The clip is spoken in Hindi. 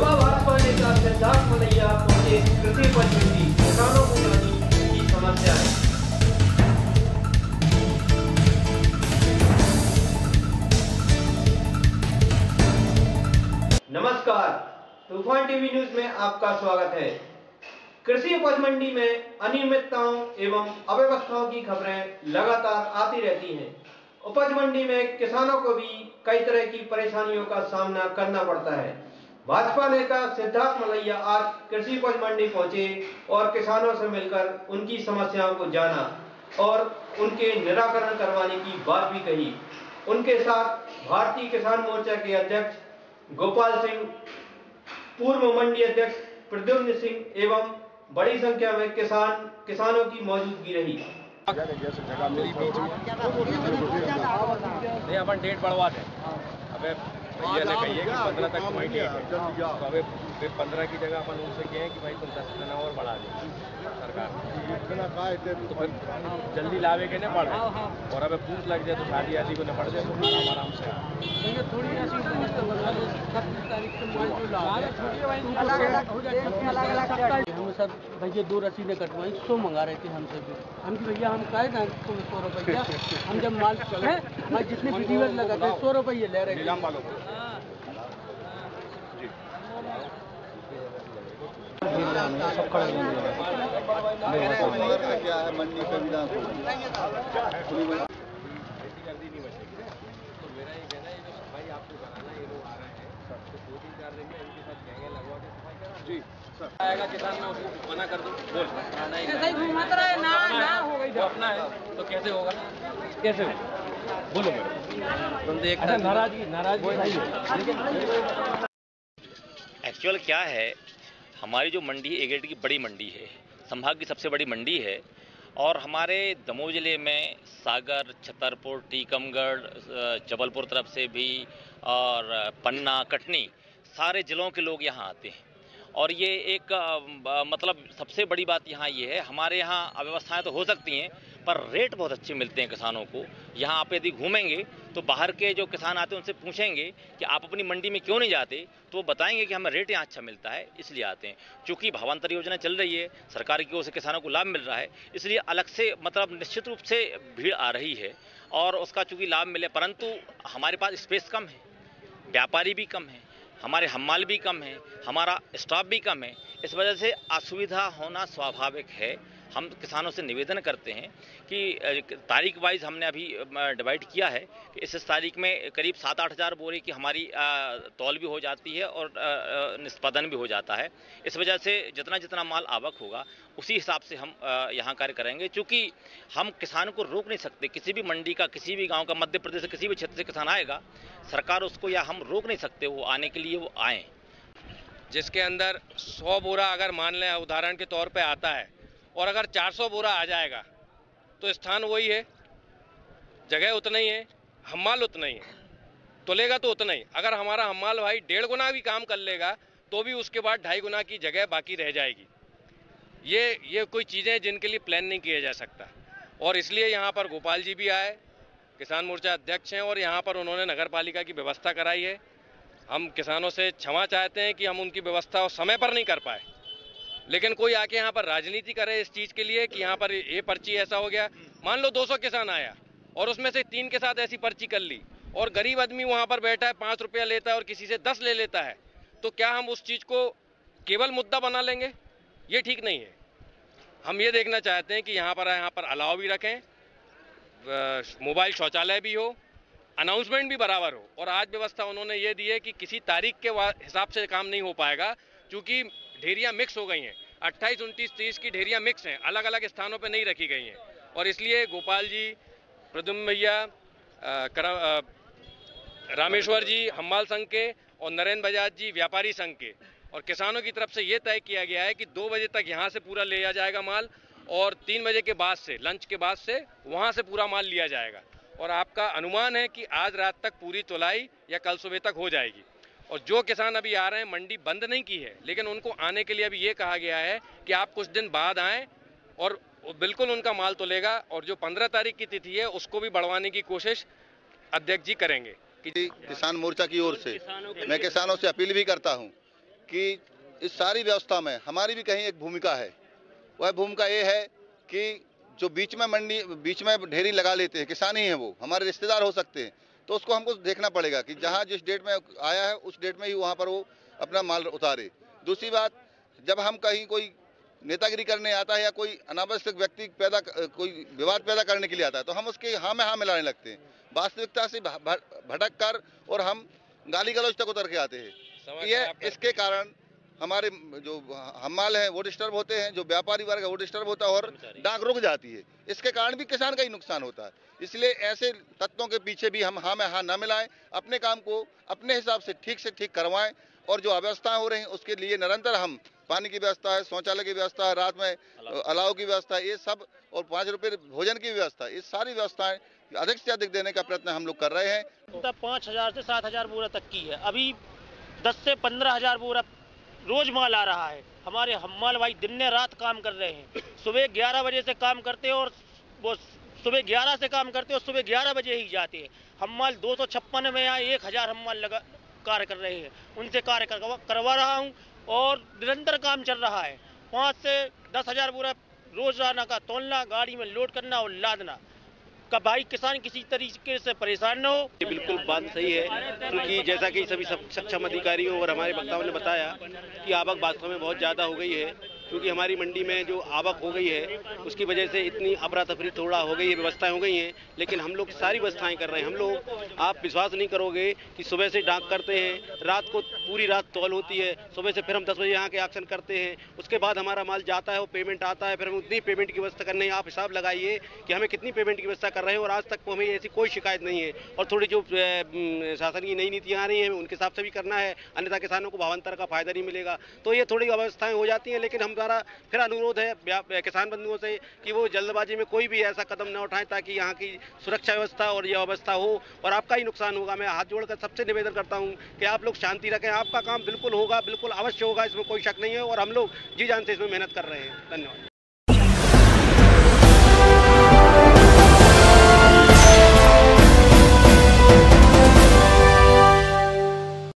युवा भाजपा नेता सिद्धार्थ मलैया पहुंचे कृषि उपज मंडी, किसानों को जानी की समस्याएं। नमस्कार, तूफान टीवी न्यूज में आपका स्वागत है। कृषि उपज मंडी में अनियमितताओं एवं अव्यवस्थाओं की खबरें लगातार आती रहती हैं। उपज मंडी में किसानों को भी कई तरह की परेशानियों का सामना करना पड़ता है। भाजपा नेता सिद्धार्थ मलैया आज कृषि उपज मंडी पहुंचे और किसानों से मिलकर उनकी समस्याओं को जाना और उनके निराकरण करवाने की बात भी कही। उनके साथ भारतीय किसान मोर्चा के अध्यक्ष गोपाल सिंह, पूर्व मंडी अध्यक्ष प्रद्युम्न सिंह एवं बड़ी संख्या में किसानों की मौजूदगी रही। नहीं, अपन डेट बढ़वा दें। अबे भैया ने कहिए कि 15 तक पॉइंट है, तो अबे 15 की जगह अपन उनसे कहें कि भाई तुम 10 दिन और बढ़ा दें सरकार, तो फिर जल्दी लावे के न पड़ और अबे पूछ लग जाए तो शादी आदि को न पड़ जाए तो आराम से हम सब भैया 2 रसीदें कटवाई 100 मंगा रहे थे हमसे भी। हम भैया हम कहे ना 100 रुपया, हम जब माल जितने विधिवत लगा थे 100 रुपये ले रहे थे। सब खड़े क्या है मंडी पे भी ना तो मेरा ये कहना है जो सफाई आपको कराना ये लोग आ रहे हैं तो 2-3-4 दिन में इनके साथ गैंगे लगवा के सफाई करा जी सर आएगा किसान में उसको मना कर दो बोल ऐसा ही घूमत रहे ना हो गई अपना है तो कैसे होगा कैसे बोलो मेरे तुम देख नाराजगी एक्चुअल क्या है, हमारी जो मंडी है A ग्रेड की बड़ी मंडी है, संभाग की सबसे बड़ी मंडी है और हमारे दमोह जिले में सागर, छतरपुर, टीकमगढ़, जबलपुर तरफ से भी और पन्ना, कटनी सारे ज़िलों के लोग यहाँ आते हैं। और ये एक मतलब सबसे बड़ी बात यहाँ ये है, हमारे यहाँ अव्यवस्थाएं तो हो सकती हैं पर रेट बहुत अच्छे मिलते हैं किसानों को। यहाँ आप यदि घूमेंगे तो बाहर के जो किसान आते हैं उनसे पूछेंगे कि आप अपनी मंडी में क्यों नहीं जाते, तो वो बताएंगे कि हमें रेट यहाँ अच्छा मिलता है इसलिए आते हैं। चूँकि भावांतर योजना चल रही है, सरकार की ओर से किसानों को लाभ मिल रहा है, इसलिए अलग से मतलब निश्चित रूप से भीड़ आ रही है और उसका चूँकि लाभ मिले, परंतु हमारे पास स्पेस कम है, व्यापारी भी कम है, हमारे हम्माल भी कम है, हमारा स्टाफ भी कम है। इस वजह से असुविधा होना स्वाभाविक है। हम किसानों से निवेदन करते हैं कि तारीख वाइज हमने अभी डिवाइड किया है कि इस तारीख में करीब 7-8 हज़ार बोरे की हमारी तौल भी हो जाती है और निष्पादन भी हो जाता है। इस वजह से जितना जितना माल आवक होगा उसी हिसाब से हम यहाँ कार्य करेंगे। चूँकि हम किसान को रोक नहीं सकते, किसी भी मंडी का, किसी भी गाँव का, मध्य प्रदेश से किसी भी क्षेत्र से किसान आएगा, सरकार उसको या हम रोक नहीं सकते, वो आने के लिए वो आएँ। जिसके अंदर 100 बोरा अगर मान लें उदाहरण के तौर पे आता है और अगर 400 बोरा आ जाएगा तो स्थान वही है, जगह उतना ही है, हम्माल उतना ही है, तुलेगा तो उतना ही। अगर हमारा हम्माल भाई 1.5 गुना भी काम कर लेगा तो भी उसके बाद 2.5 गुना की जगह बाकी रह जाएगी। ये कोई चीज़ें जिनके लिए प्लान नहीं किया जा सकता और इसलिए यहाँ पर गोपाल जी भी आए, किसान मोर्चा अध्यक्ष हैं और यहाँ पर उन्होंने नगर पालिका की व्यवस्था कराई है। हम किसानों से क्षमा चाहते हैं कि हम उनकी व्यवस्था समय पर नहीं कर पाए, लेकिन कोई आके यहाँ पर राजनीति करे इस चीज़ के लिए कि यहाँ पर ये पर्ची ऐसा हो गया। मान लो 200 किसान आया और उसमें से 3 के साथ ऐसी पर्ची कर ली और गरीब आदमी वहाँ पर बैठा है 5 रुपया लेता है और किसी से 10 ले लेता है, तो क्या हम उस चीज़ को केवल मुद्दा बना लेंगे? ये ठीक नहीं है। हम ये देखना चाहते हैं कि यहाँ पर अलाव भी रखें, मोबाइल शौचालय भी हो, अनाउंसमेंट भी बराबर हो। और आज व्यवस्था उन्होंने ये दी है कि किसी तारीख के हिसाब से काम नहीं हो पाएगा, क्योंकि ढेरियाँ मिक्स हो गई हैं। 28, 29, 30 की ढेरियाँ मिक्स हैं, अलग अलग स्थानों पे नहीं रखी गई हैं। और इसलिए गोपाल जी, प्रद्युम्न भैया, रामेश्वर जी हम्माल संघ के और नरेंद्र बजाज जी व्यापारी संघ के, और किसानों की तरफ से ये तय किया गया है कि 2 बजे तक यहाँ से पूरा लिया जाएगा माल और 3 बजे के बाद से, लंच के बाद से वहाँ से पूरा माल लिया जाएगा। और आपका अनुमान है कि आज रात तक पूरी तुलाई या कल सुबह तक हो जाएगी। और जो किसान अभी आ रहे हैं, मंडी बंद नहीं की है, लेकिन उनको आने के लिए अभी ये कहा गया है कि आप कुछ दिन बाद आएँ और बिल्कुल उनका माल तुलेगा। और जो 15 तारीख की तिथि है उसको भी बढ़वाने की कोशिश अध्यक्ष जी करेंगे। किसान मोर्चा की ओर से मैं किसानों से अपील भी करता हूं कि इस सारी व्यवस्था में हमारी भी कहीं एक भूमिका है। वह भूमिका ये है कि जो बीच में ढेरी लगा लेते हैं, किसान ही हैं, वो हमारे रिश्तेदार हो सकते हैं, तो उसको हमको देखना पड़ेगा कि जहाँ जिस डेट में आया है उस डेट में ही वहाँ पर वो अपना माल उतारे। दूसरी बात, जब हम कहीं कोई नेतागिरी करने आता है या कोई अनावश्यक व्यक्ति कोई विवाद पैदा करने के लिए आता है, तो हम उसके हाँ में हाँ मिलाने लगते हैं, वास्तविकता से भटक कर, और हम गाली गलौज तक उतर के आते हैं। ये इसके कारण हमारे जो हमाल हैं वो डिस्टर्ब होते हैं, जो व्यापारी वर्ग है वो डिस्टर्ब होता है, और डाक रुक जाती है। इसके कारण भी किसान का ही नुकसान होता है। इसलिए ऐसे तत्वों के पीछे भी हम हाँ में हाँ न मिलाएं, अपने काम को अपने हिसाब से ठीक करवाएं, और जो अव्यवस्थाएं हो रही हैं उसके लिए निरंतर हम, पानी की व्यवस्था है, शौचालय की व्यवस्था है, रात में अलाव की व्यवस्था है, ये सब, और 5 रुपये भोजन की व्यवस्था, ये सारी व्यवस्थाएं अधिक से अधिक देने का प्रयत्न हम लोग कर रहे हैं। 5,000 से 7,000 बोरा तक की है। अभी 10 से 15,000 बोरा रोज माल आ रहा है। हमारे हम्माल भाई दिन ने रात काम कर रहे हैं। सुबह 11 बजे से काम करते हैं, और वो सुबह 11 से काम करते हैं और सुबह 11 बजे ही जाते हैं। हम्माल 256 में यहाँ 1,000 हम्माल लगा कार्य कर रहे हैं, उनसे कार्य करवा रहा हूँ, और निरंतर काम चल रहा है। 5 से 10,000 बोरा रोजाना का तोलना, गाड़ी में लोड करना और लादना का भाई किसान किसी तरीके से परेशान न हो। ये बिल्कुल बात सही है, क्योंकि जैसा कि सभी सक्षम अधिकारियों और हमारे वक्ताओं ने बताया कि आवक वास्तव में बहुत ज़्यादा हो गई है, क्योंकि हमारी मंडी में जो आवक हो गई है उसकी वजह से इतनी अफरा तफरी थोड़ा हो गई है, व्यवस्थाएं हो गई हैं, लेकिन हम लोग सारी व्यवस्थाएं कर रहे हैं। हम लोग, आप विश्वास नहीं करोगे कि सुबह से डाक करते हैं, रात को पूरी रात तौल होती है, सुबह से फिर हम 10 बजे यहाँ के एक्शन करते हैं, उसके बाद हमारा माल जाता है, वो पेमेंट आता है, फिर हम उतनी पेमेंट की व्यवस्था करने, आप हिसाब लगाइए कि हमें कितनी पेमेंट की व्यवस्था कर रहे हैं, और आज तक हमें ऐसी कोई शिकायत नहीं है। और थोड़ी जो शासन की नई नीतियाँ आ रही हैं उनके हिसाब से भी करना है, अन्यथा किसानों को भावांतर का फायदा नहीं मिलेगा। तो ये थोड़ी व्यवस्थाएं हो जाती हैं, लेकिन हमारा फिर अनुरोध है किसान बंधुओं से कि वो जल्दबाजी में कोई भी ऐसा कदम न उठाएं, ताकि यहाँ की सुरक्षा व्यवस्था और यह व्यवस्था हो, और आपका ही नुकसान होगा। मैं हाथ जोड़कर सबसे निवेदन करता हूँ कि आप लोग शांति रखें, आपका काम बिल्कुल होगा, बिल्कुल अवश्य होगा, इसमें कोई शक नहीं है, और हम लोग जी जान से इसमें मेहनत कर रहे हैं। धन्यवाद।